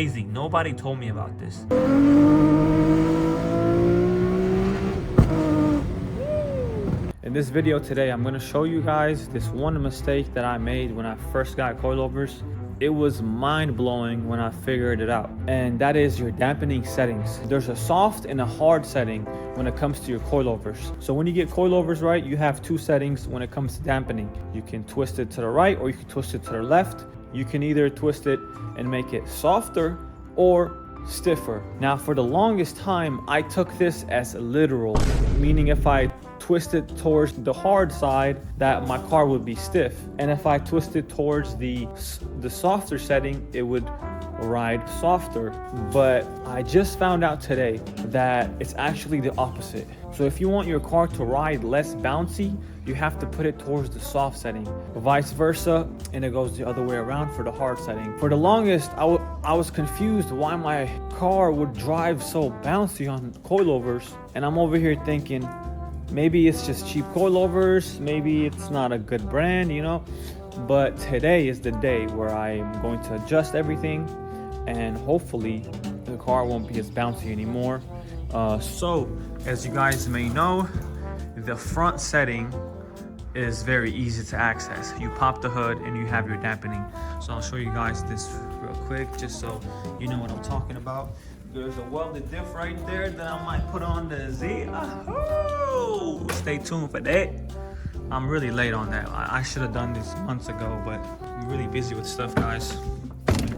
crazy. Nobody told me about this. In this video today, I'm going to show you guys this one mistake that I made when I first got coilovers. It was mind-blowing when I figured it out, and that is your dampening settings. There's a soft and a hard setting when it comes to your coilovers. So when you get coilovers right, you have two settings when it comes to dampening. You can twist it to the right or you can twist it to the left. You can either twist it and make it softer or stiffer. Now, for the longest time, I took this as literal, meaning if I twisted towards the hard side, that my car would be stiff, and if I twisted towards the softer setting, it would ride softer. But I just found out today that it's actually the opposite. So if you want your car to ride less bouncy, you have to put it towards the soft setting, vice versa, and it goes the other way around for the hard setting. For the longest, I was confused why my car would drive so bouncy on coilovers, and I'm over here thinking, maybe it's just cheap coilovers, maybe it's not a good brand, you know. But today is the day where I'm going to adjust everything, and hopefully the car won't be as bouncy anymore. So as you guys may know, the front setting is very easy to access. You pop the hood and you have your dampening. So I'll show you guys this real quick, just so you know what I'm talking about. There's a welded diff right there that I might put on the Z. Oh, stay tuned for that. I'm really late on that. I should have done this months ago, but I'm really busy with stuff, guys.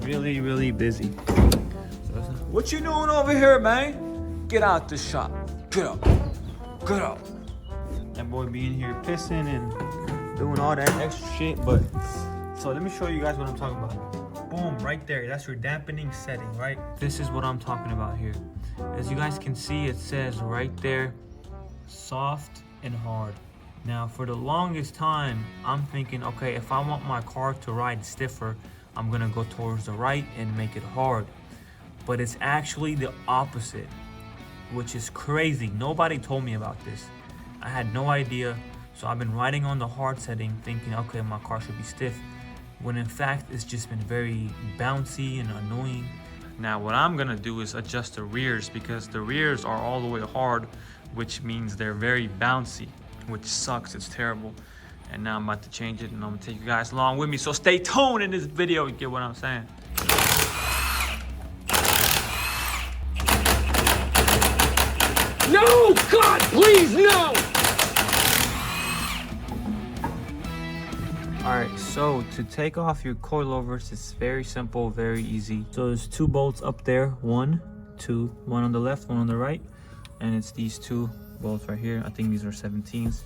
Really busy. So, what you doing over here, man? Get out the shop. Get up. Get up. That boy be in here pissing and doing all that extra shit. But so let me show you guys what I'm talking about. Boom, right there. That's your dampening setting, right? This is what I'm talking about here. As you guys can see, it says right there, soft and hard. Now, for the longest time, I'm thinking, okay, if I want my car to ride stiffer, I'm gonna go towards the right and make it hard. But it's actually the opposite, which is crazy. Nobody told me about this. I had no idea. So I've been riding on the hard setting thinking, okay, my car should be stiff, when in fact it's just been very bouncy and annoying. Now what I'm gonna do is adjust the rears, because the rears are all the way hard, which means they're very bouncy, which sucks. It's terrible. And now I'm about to change it, and I'm gonna take you guys along with me. So stay tuned in this video. You get what I'm saying? No! God, please, no! Alright, so to take off your coilovers, it's very simple, very easy. So there's two bolts up there, one on the left, one on the right, and it's these two bolts right here. I think these are 17s.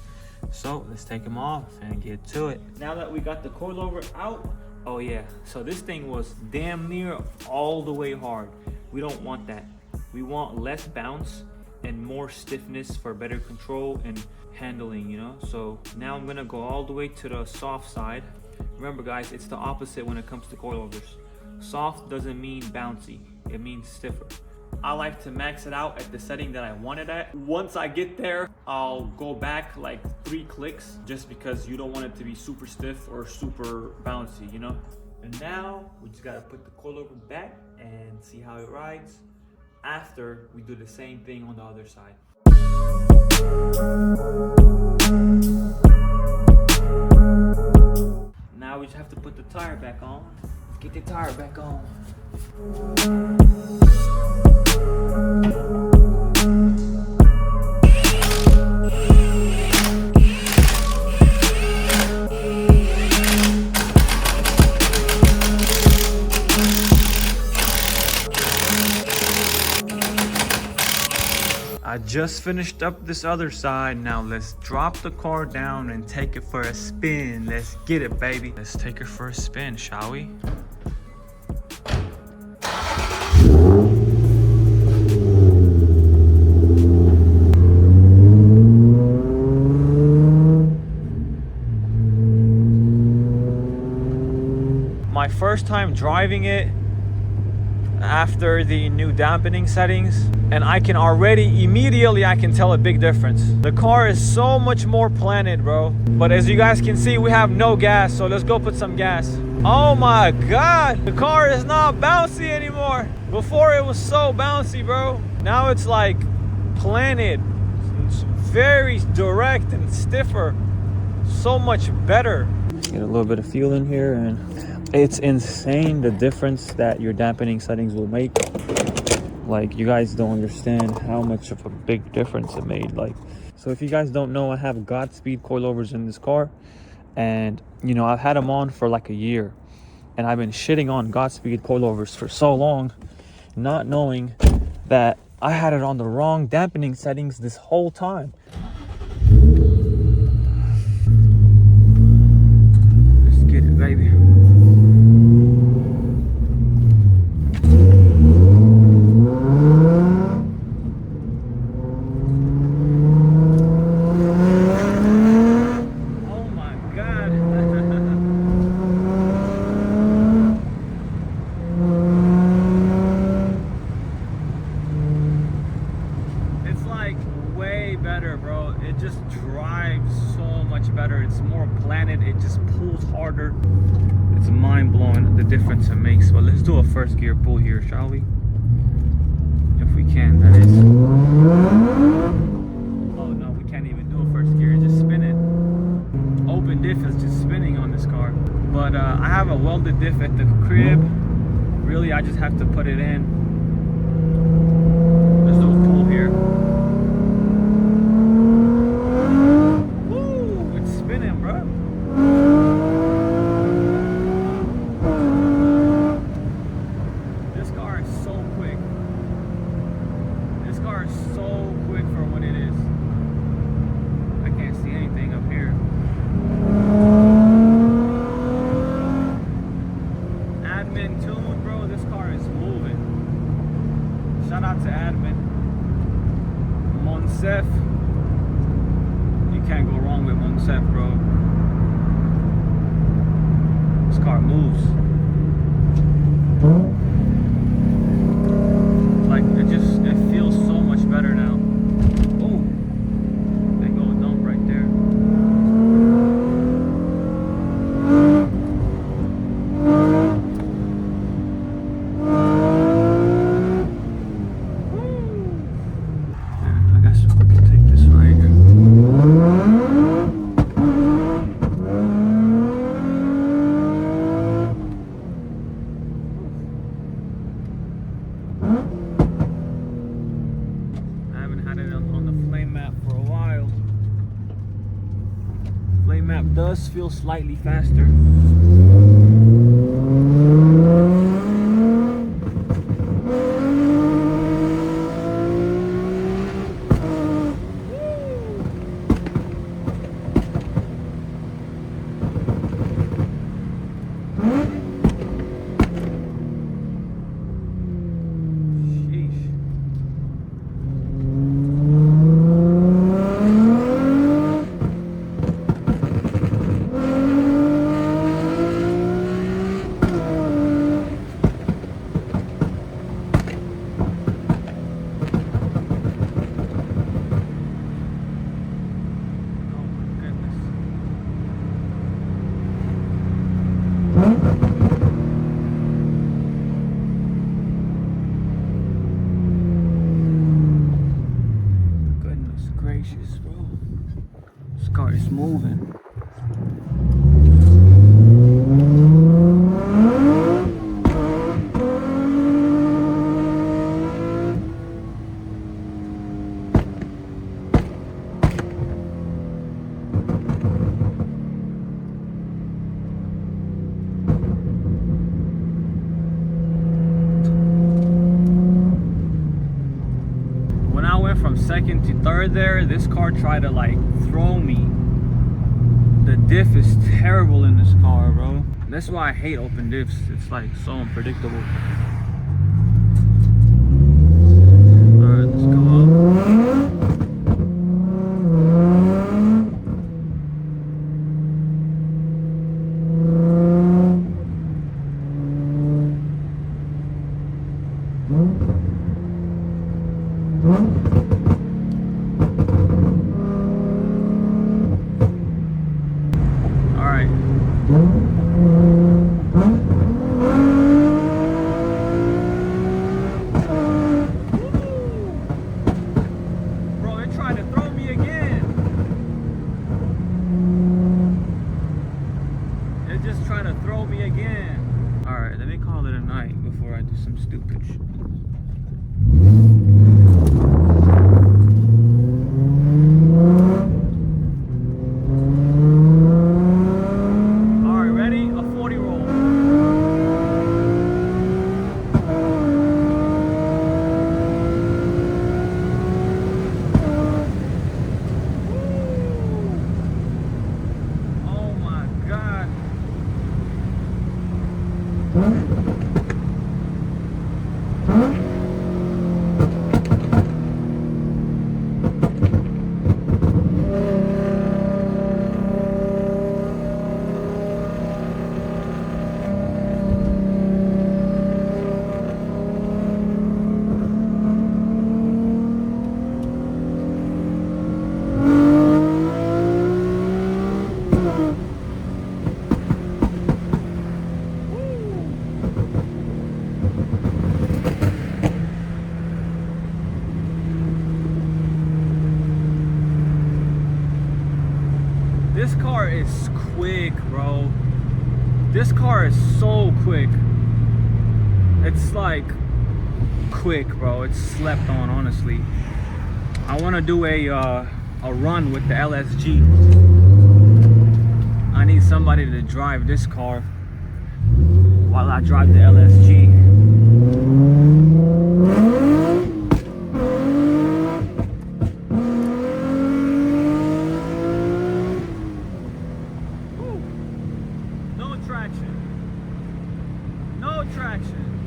So let's take them off and get to it. Now that we got the coilover out, oh yeah, so this thing was damn near all the way hard. We don't want that. We want less bounce and more stiffness for better control and handling, you know. So now I'm gonna go all the way to the soft side. Remember guys, it's the opposite when it comes to coilovers. Soft doesn't mean bouncy, it means stiffer. I like to max it out at the setting that I want it at. Once I get there, I'll go back like 3 clicks, just because you don't want it to be super stiff or super bouncy, you know. And now we just gotta put the coilover back and see how it rides after we do the same thing on the other side. Now we just have to put the tire back on. Let's get the tire back on. I just finished up this other side. Now let's drop the car down and take it for a spin. Let's get it, baby. Let's take it for a spin, shall we? My first time driving it, after the new dampening settings, and I can already immediately I can tell a big difference. The car is so much more planted, bro. But as you guys can see, we have no gas, so let's go put some gas. Oh my god, the car is not bouncy anymore. Before it was so bouncy, bro. Now it's like planted. It's very direct and stiffer. So much better. Get a little bit of feel in here, and it's insane the difference that your dampening settings will make. Like, you guys don't understand how much of a big difference it made. Like, so if you guys don't know, I have Godspeed coilovers in this car, and you know, I've had them on for like a year, and I've been shitting on Godspeed coilovers for so long, not knowing that I had it on the wrong dampening settings this whole time. Let's get it, baby. Bro, it just drives so much better. It's more planted, it just pulls harder. It's mind-blowing the difference it makes. But let's do a first gear pull here, shall we? If we can, that is. Oh no, we can't even do a first gear, it's just spinning. Open diff is just spinning on this car. But I have a welded diff at the crib. Really, I just have to put it in. Let's do a pull here. Shout out to admin Monsef. You can't go wrong with Monsef, bro. This car moves. Like, it feels so much better now. Oh, they go dump right there. Map does feel slightly faster. Goodness gracious, bro. This car is moving. From second to third there, this car tried to like throw me. The diff is terrible in this car, bro. That's why I hate open diffs. It's like so unpredictable. Alright, let's go up. Bro, it tried to throw me again. It just trying to throw me again. Alright, let me call it a night before I do some stupid shit. Alright, ready? A 40 roll. Oh my god. This car is quick, bro. This car is so quick. It's like quick, bro. It's slept on, honestly. I want to do a run with the LSG. I need somebody to drive this car while I drive the LSG. No traction.